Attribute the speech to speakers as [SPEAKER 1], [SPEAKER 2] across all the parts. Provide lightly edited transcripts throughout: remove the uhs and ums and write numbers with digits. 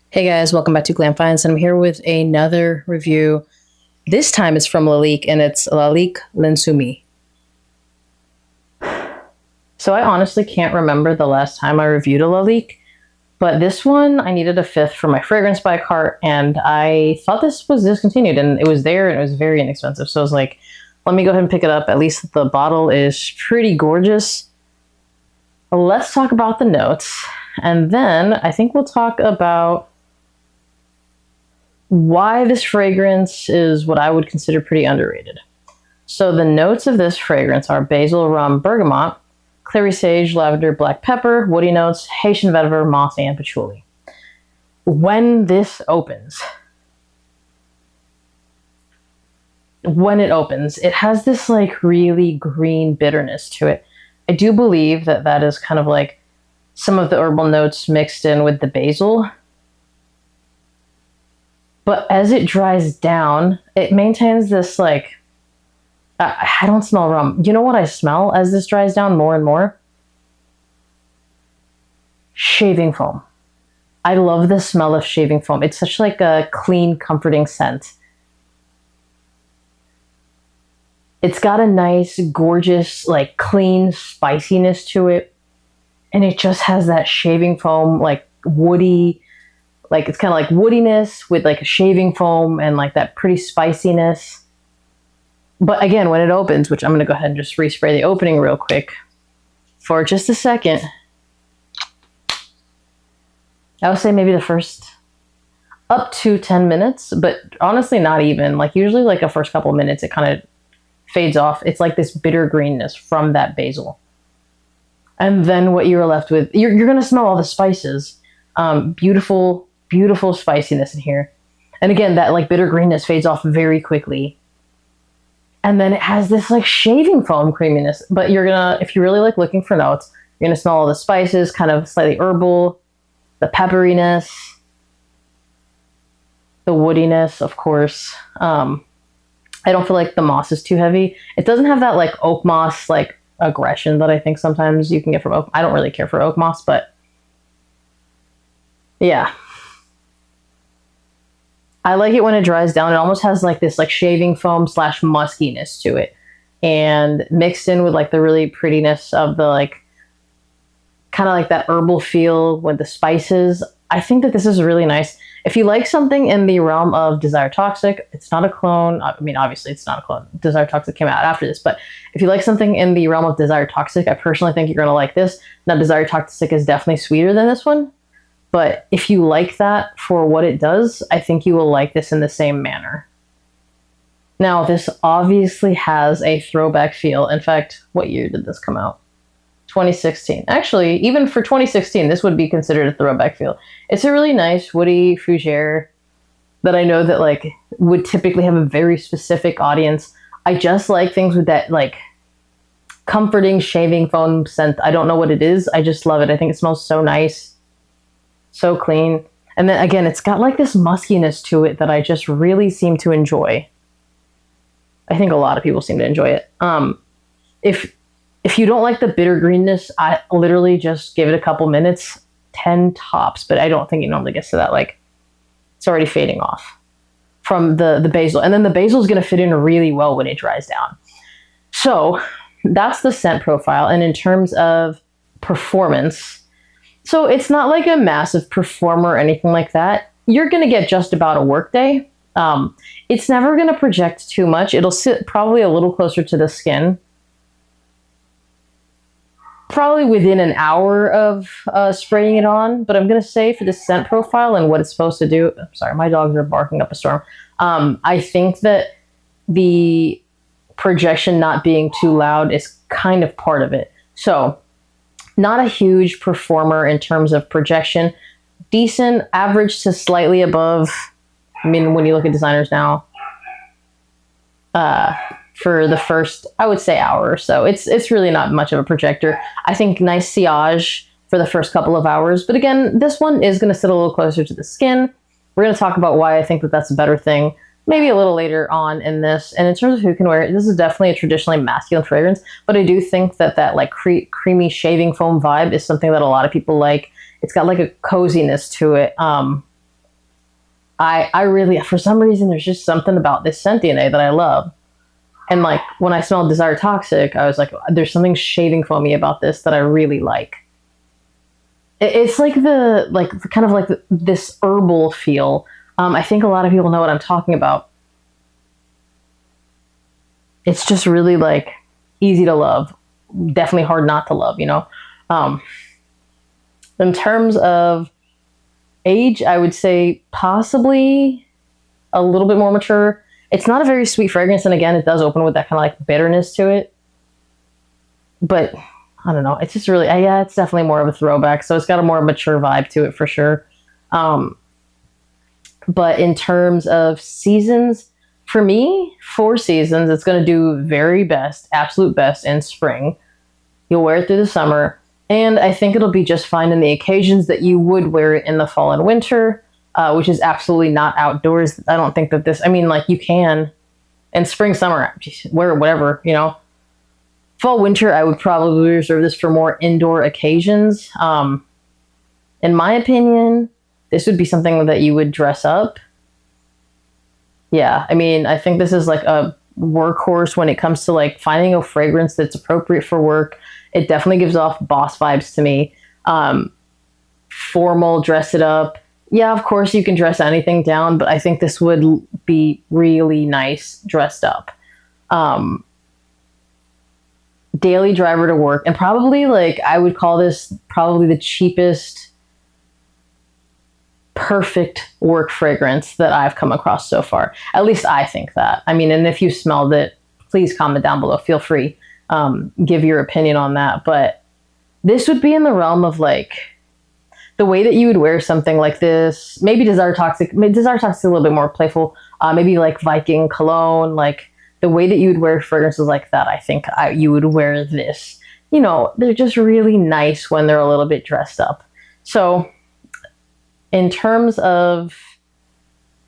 [SPEAKER 1] Hey guys, welcome back to Glam and I'm here with another review. This time it's from Lalique and it's Lalique Linsumi. So I honestly can't remember the last time I reviewed a Lalique, but this one I needed a fifth for my fragrance buy cart and I thought this was discontinued and it was there and it was very inexpensive. So I was like, let me go ahead and pick it up. At least the bottle is pretty gorgeous. Let's talk about the notes and then I think we'll talk about why this fragrance is what I would consider pretty underrated. So the notes of this fragrance are basil, rum, bergamot, clary sage, lavender, black pepper, woody notes, Haitian vetiver, moss, and patchouli. When this opens, it has this like really green bitterness to it. I do believe that that is kind of like some of the herbal notes mixed in with the basil. But as it dries down, it maintains this like, I don't smell rum. You know what I smell as this dries down more and more? Shaving foam. I love the smell of shaving foam. It's such like a clean, comforting scent. It's got a nice, gorgeous, like clean spiciness to it. And it just has that shaving foam, like woody, like it's kind of like woodiness with like a shaving foam and like that pretty spiciness. But again, when it opens, which I'm going to go ahead and just respray the opening real quick for just a second. I would say maybe the first up to 10 minutes, but honestly not even. Like usually like the first couple of minutes, it kind of fades off. It's like this bitter greenness from that basil. And then what you're left with, you're going to smell all the spices. Beautiful spiciness in here. And again, that like bitter greenness fades off very quickly. And then it has this like shaving foam creaminess, but you're gonna, if you really like looking for notes, you're gonna smell all the spices, kind of slightly herbal, the pepperiness, the woodiness, of course. I don't feel like the moss is too heavy. It doesn't have that like oak moss, like aggression that I think sometimes you can get from oak. I don't really care for oak moss, but yeah. I like it when it dries down. It almost has like this like shaving foam / muskiness to it. And mixed in with like the really prettiness of the like, kind of like that herbal feel with the spices. I think that this is really nice. If you like something in the realm of Desire Toxic, it's not a clone. I mean, obviously it's not a clone. Desire Toxic came out after this, but if you like something in the realm of Desire Toxic, I personally think you're going to like this. Now, Desire Toxic is definitely sweeter than this one. But if you like that for what it does, I think you will like this in the same manner. Now, this obviously has a throwback feel. In fact, what year did this come out? 2016. Actually, even for 2016, this would be considered a throwback feel. It's a really nice woody fougere that I know that like would typically have a very specific audience. I just like things with that like comforting shaving foam scent. I don't know what it is. I just love it. I think it smells so nice. So clean. And then again, it's got like this muskiness to it that I just really seem to enjoy. I think a lot of people seem to enjoy it. If you don't like the bitter greenness, I literally just give it a couple minutes, 10 tops, but I don't think it normally gets to that. Like it's already fading off from the basil. And then the basil is going to fit in really well when it dries down. So that's the scent profile. And in terms of performance, so it's not like a massive performer or anything like that. You're going to get just about a work day. It's never going to project too much. It'll sit probably a little closer to the skin. Probably within an hour of spraying it on. But I'm going to say for the scent profile and what it's supposed to do. I'm sorry, my dogs are barking up a storm. I think that the projection not being too loud is kind of part of it. So not a huge performer in terms of projection. Decent, average to slightly above. I mean, when you look at designers now, for the first, I would say hour or so, it's really not much of a projector. I think nice sillage for the first couple of hours. But again, this one is going to sit a little closer to the skin. We're going to talk about why I think that that's a better thing maybe a little later on in this. And in terms of who can wear it, this is definitely a traditionally masculine fragrance, but I do think that that like creamy shaving foam vibe is something that a lot of people like. It's got like a coziness to it. I really, for some reason, there's just something about this scent DNA that I love. And like when I smelled Desire Toxic, I was like, there's something shaving foamy about this that I really like. It's like kind of like this herbal feel. I think a lot of people know what I'm talking about. It's just really like easy to love, definitely hard not to love, you know. In terms of age, I would say possibly a little bit more mature. It's not a very sweet fragrance, and again, it does open with that kind of like bitterness to it. But I don't know. It's just really, yeah, it's definitely more of a throwback. So it's got a more mature vibe to it for sure. But in terms of seasons, for me, 4 seasons, it's going to do very best, absolute best in spring. You'll wear it through the summer. And I think it'll be just fine in the occasions that you would wear it in the fall and winter, which is absolutely not outdoors. I don't think that this, I mean, like you can in spring, summer, wear whatever, you know. Fall, winter, I would probably reserve this for more indoor occasions. In my opinion, this would be something that you would dress up. Yeah, I mean, I think this is like a workhorse when it comes to like finding a fragrance that's appropriate for work. It definitely gives off boss vibes to me. Formal, dress it up. Yeah, of course you can dress anything down, but I think this would be really nice dressed up. Daily driver to work, and probably like I would call this probably the cheapest perfect work fragrance that I've come across so far. At least I think that. I mean, and if you smelled it, please comment down below. Feel free, give your opinion on that. But this would be in the realm of like the way that you would wear something like this. Maybe Desire Toxic. Desire Toxic is a little bit more playful. Maybe like Viking cologne. Like the way that you would wear fragrances like that, I think you would wear this. You know, they're just really nice when they're a little bit dressed up. So in terms of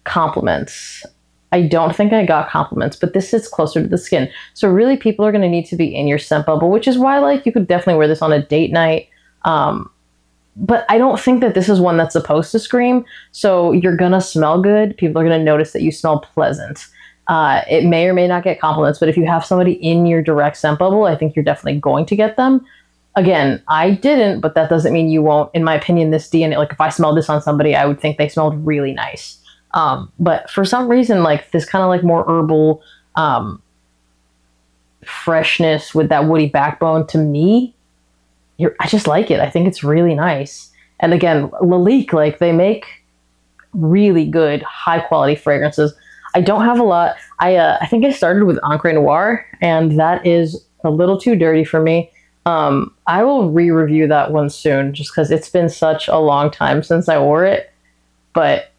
[SPEAKER 1] compliments, I don't think I got compliments, but this sits closer to the skin. So really people are going to need to be in your scent bubble, which is why like you could definitely wear this on a date night. But I don't think that this is one that's supposed to scream. So you're going to smell good. People are going to notice that you smell pleasant. It may or may not get compliments, but if you have somebody in your direct scent bubble, I think you're definitely going to get them. Again, I didn't, but that doesn't mean you won't. In my opinion, this DNA, like if I smelled this on somebody, I would think they smelled really nice. But for some reason, like this kind of like more herbal freshness with that woody backbone, to me, I just like it. I think it's really nice. And again, Lalique, like they make really good, high quality fragrances. I don't have a lot. I think I started with Encre Noir, and that is a little too dirty for me. I will re-review that one soon, just because it's been such a long time since I wore it. But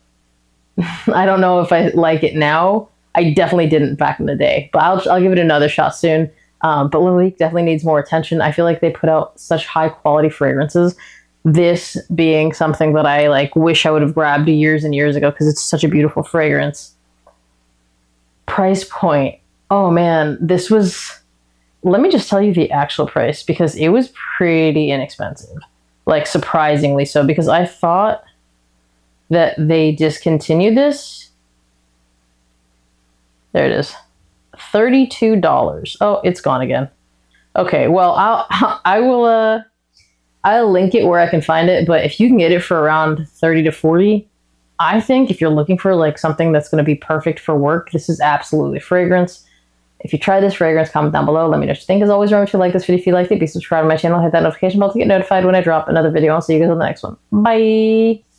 [SPEAKER 1] I don't know if I like it now. I definitely didn't back in the day, but I'll give it another shot soon. But Lalique definitely needs more attention. I feel like they put out such high quality fragrances. This being something that I like wish I would have grabbed years and years ago because it's such a beautiful fragrance. Price point. Oh man, this was, let me just tell you the actual price because it was pretty inexpensive. Like surprisingly so, because I thought that they discontinued this. There it is. $32. Oh, it's gone again. Okay, well, I'll link it where I can find it, but if you can get it for around 30 to 40, I think if you're looking for like something that's going to be perfect for work, this is absolutely fragrance. If you try this fragrance, comment down below. Let me know what you think. As always, remember to like this video if you liked it. Be subscribed to my channel. Hit that notification bell to get notified when I drop another video. I'll see you guys on the next one. Bye!